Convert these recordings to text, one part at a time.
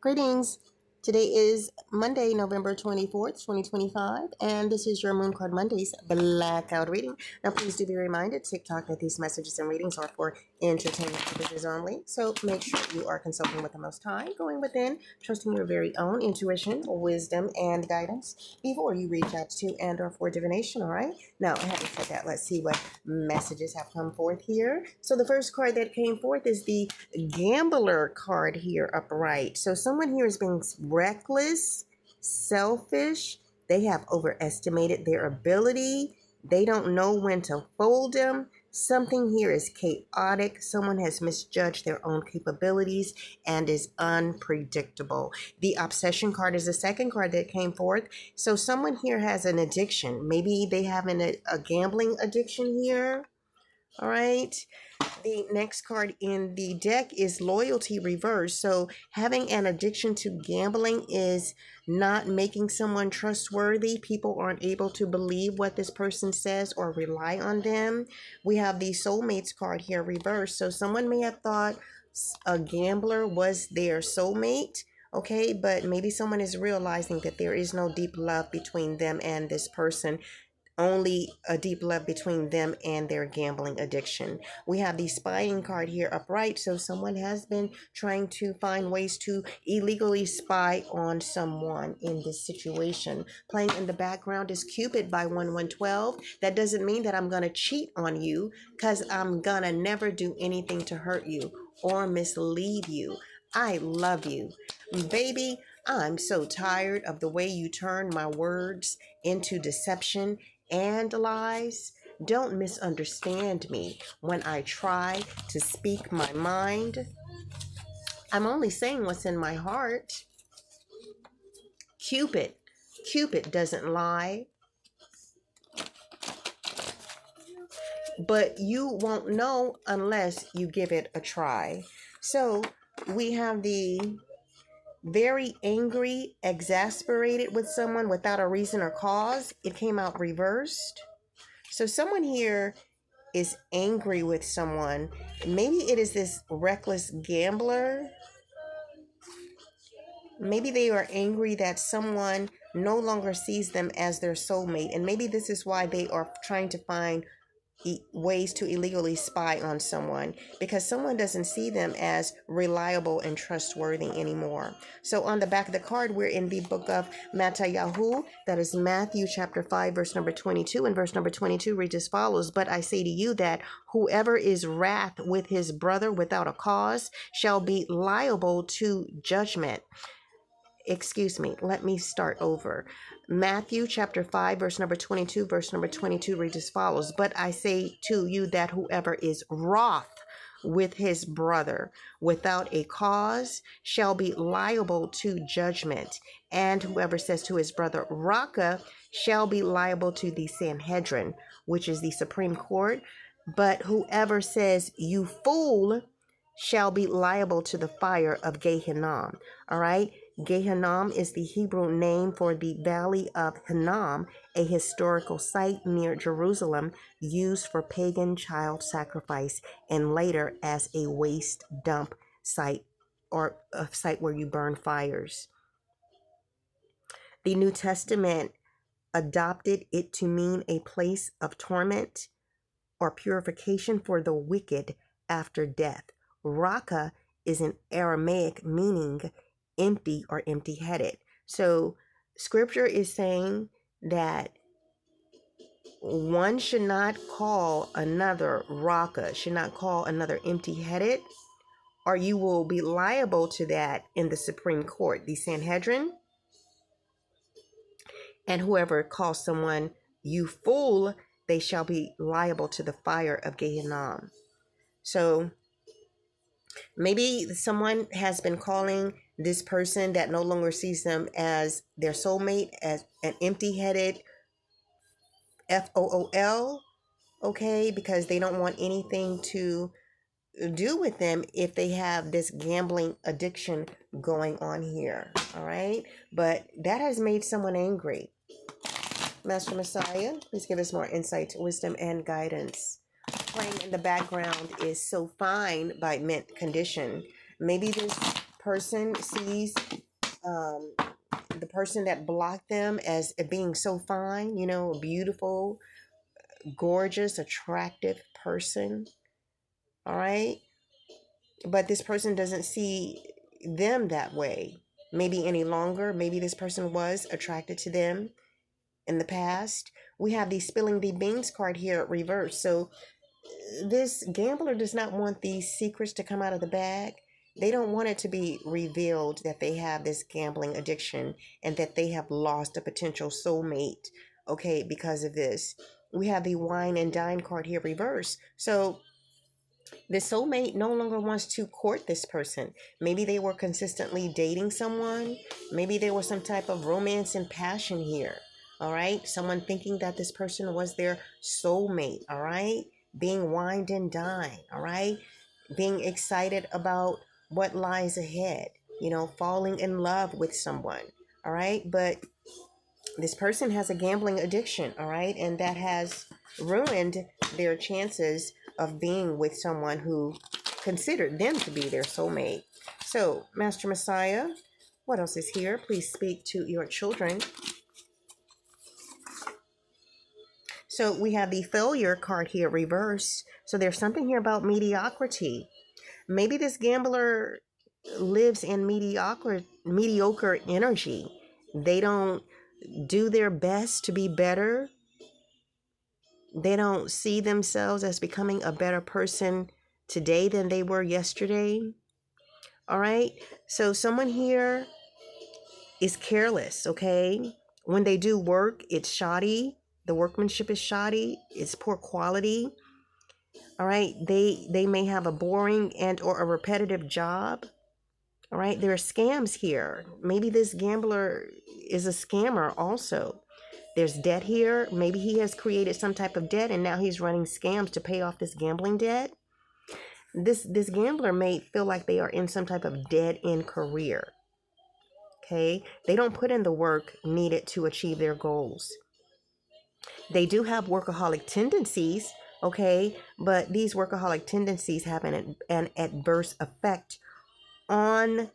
Greetings. Today is Monday, November 24th, 2025, and this is your Moon Card Mondays blackout reading. Now, please do be reminded, TikTok, that these messages and readings are for entertainment purposes only, so make sure you are consulting with the Most High, going within, trusting your very own intuition, wisdom, and guidance before you reach out to and or for divination, all right? Now, having said that, let's see what messages have come forth here. So the first card that came forth is the Gambler card here upright. So someone here is being reckless, selfish. They have overestimated their ability. They don't know when to fold them. Something here is chaotic. Someone has misjudged their own capabilities and is unpredictable. The obsession card is the second card that came forth. So someone here has an addiction. Maybe they have a gambling addiction here. All right. The next card in the deck is loyalty reverse. So having an addiction to gambling is not making someone trustworthy. People aren't able to believe what this person says or rely on them. We have the soulmates card here reversed. So someone may have thought a gambler was their soulmate. Okay, but maybe someone is realizing that there is no deep love between them and this person, only a deep love between them and their gambling addiction. We have the spying card here upright. So someone has been trying to find ways to illegally spy on someone in this situation. Playing in the background is Cupid by 1112. That doesn't mean that I'm going to cheat on you, because I'm going to never do anything to hurt you or mislead you. I love you. Baby, I'm so tired of the way you turn my words into deception and lies. Don't misunderstand me when I try to speak my mind. I'm only saying what's in my heart. Cupid doesn't lie. But you won't know unless you give it a try. So we have the very angry, exasperated with someone without a reason or cause. It came out reversed. So someone here is angry with someone. Maybe it is this reckless gambler. Maybe they are angry that someone no longer sees them as their soulmate. And maybe this is why they are trying to find ways to illegally spy on someone, because someone doesn't see them as reliable and trustworthy anymore. So on the back of the card, we're in the book of Matthew. That is Matthew chapter 5, verse number 22. And verse number 22 reads as follows: "But I say to you that whoever is wrath with his brother without a cause shall be liable to judgment." Excuse me, let me start over. Matthew chapter 5, verse number 22, verse number 22 reads as follows: "But I say to you that whoever is wroth with his brother without a cause shall be liable to judgment. And whoever says to his brother, Raka, shall be liable to the Sanhedrin," which is the Supreme Court. "But whoever says, you fool, shall be liable to the fire of Gehinnom." All right. Gehinnom is the Hebrew name for the Valley of Hinnom, a historical site near Jerusalem used for pagan child sacrifice and later as a waste dump site, or a site where you burn fires. The New Testament adopted it to mean a place of torment or purification for the wicked after death. Raka is an Aramaic meaning empty or empty-headed. So scripture is saying that one should not call another Raka, should not call another empty-headed, or you will be liable to that in the Supreme Court, the Sanhedrin. And whoever calls someone you fool, they shall be liable to the fire of Gehinnom. So maybe someone has been calling this person that no longer sees them as their soulmate as an empty-headed FOOL, okay, because they don't want anything to do with them if they have this gambling addiction going on here, all right? But that has made someone angry. Master Messiah, please give us more insight, wisdom, and guidance. Playing in the background is So Fine by Mint Condition. Maybe this person sees the person that blocked them as being so fine, a beautiful, gorgeous, attractive person. All right. But this person doesn't see them that way, maybe any longer. Maybe this person was attracted to them in the past. We have the spilling the beans card here reversed. So this gambler does not want these secrets to come out of the bag. They don't want it to be revealed that they have this gambling addiction and that they have lost a potential soulmate, okay, because of this. We have the wine and dine card here reversed. So the soulmate no longer wants to court this person. Maybe they were consistently dating someone. Maybe there was some type of romance and passion here. All right. Someone thinking that this person was their soulmate. All right. Being wined and dined. All right. Being excited about what lies ahead. Falling in love with someone. All right. But this person has a gambling addiction. All right. And that has ruined their chances of being with someone who considered them to be their soulmate. So, Master Messiah, what else is here? Please speak to your children. So we have the failure card here reversed. So there's something here about mediocrity. Maybe this gambler lives in mediocre energy. They don't do their best to be better. They don't see themselves as becoming a better person today than they were yesterday. All right. So someone here is careless. Okay. When they do work, it's shoddy. The workmanship is shoddy. It's poor quality. All right. They may have a boring and or a repetitive job. All right. There are scams here. Maybe this gambler is a scammer also. There's debt here. Maybe he has created some type of debt and now he's running scams to pay off this gambling debt. This gambler may feel like they are in some type of dead-end career. Okay? They don't put in the work needed to achieve their goals. They do have workaholic tendencies, okay? But these workaholic tendencies have an adverse effect on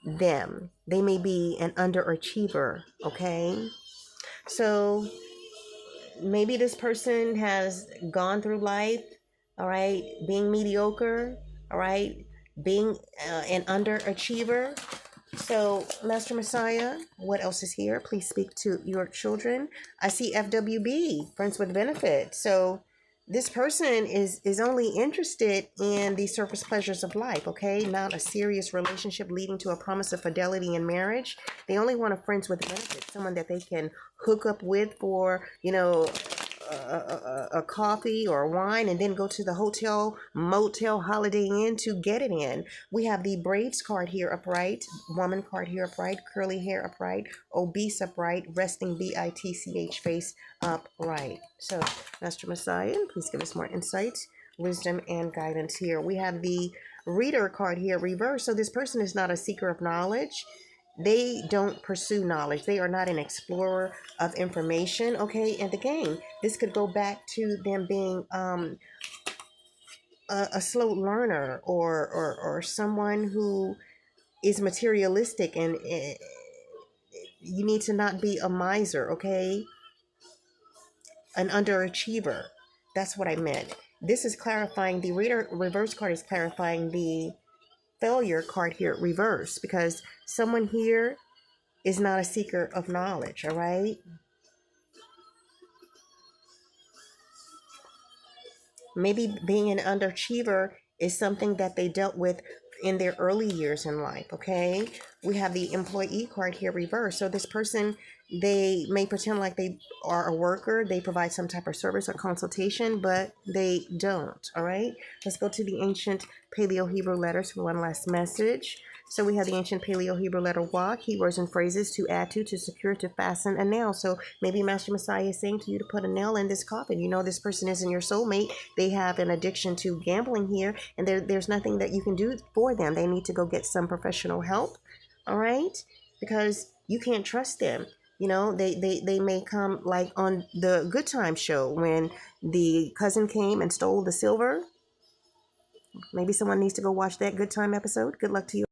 them. They may be an underachiever, okay? So maybe this person has gone through life, all right, being mediocre, all right, being an underachiever. So, Master Messiah, what else is here? Please speak to your children. I see FWB, friends with benefit. So, this person is only interested in the surface pleasures of life, okay? Not a serious relationship leading to a promise of fidelity in marriage. They only want a friends with benefits, someone that they can hook up with for, a coffee or wine and then go to the hotel, motel, Holiday Inn to get it in. We have the braids card here upright, woman card here upright, curly hair upright, obese upright, resting BITCH face upright. So, Master Messiah, please give us more insights, wisdom, and guidance here. We have the reader card here reversed. So this person is not a seeker of knowledge. They don't pursue knowledge. They are not an explorer of information, okay? And again, this could go back to them being a slow learner or someone who is materialistic, and you need to not be a miser, okay? An underachiever. That's what I meant. This is clarifying, the reader reverse card is clarifying the failure card here reverse, because someone here is not a seeker of knowledge, all right? Maybe being an underachiever is something that they dealt with in their early years in life, okay? We have the employee card here reversed. So this person, they may pretend like they are a worker. They provide some type of service or consultation, but they don't, all right? Let's go to the ancient Paleo-Hebrew letters for one last message. So we have the ancient Paleo-Hebrew letter Wa, keywords and phrases to add to secure, to fasten a nail. So maybe Master Messiah is saying to you to put a nail in this coffin. You know this person isn't your soulmate. They have an addiction to gambling here, and there's nothing that you can do for them. They need to go get some professional help, all right? Because you can't trust them. They may come like on the Good Time show when the cousin came and stole the silver. Maybe someone needs to go watch that Good Time episode. Good luck to you.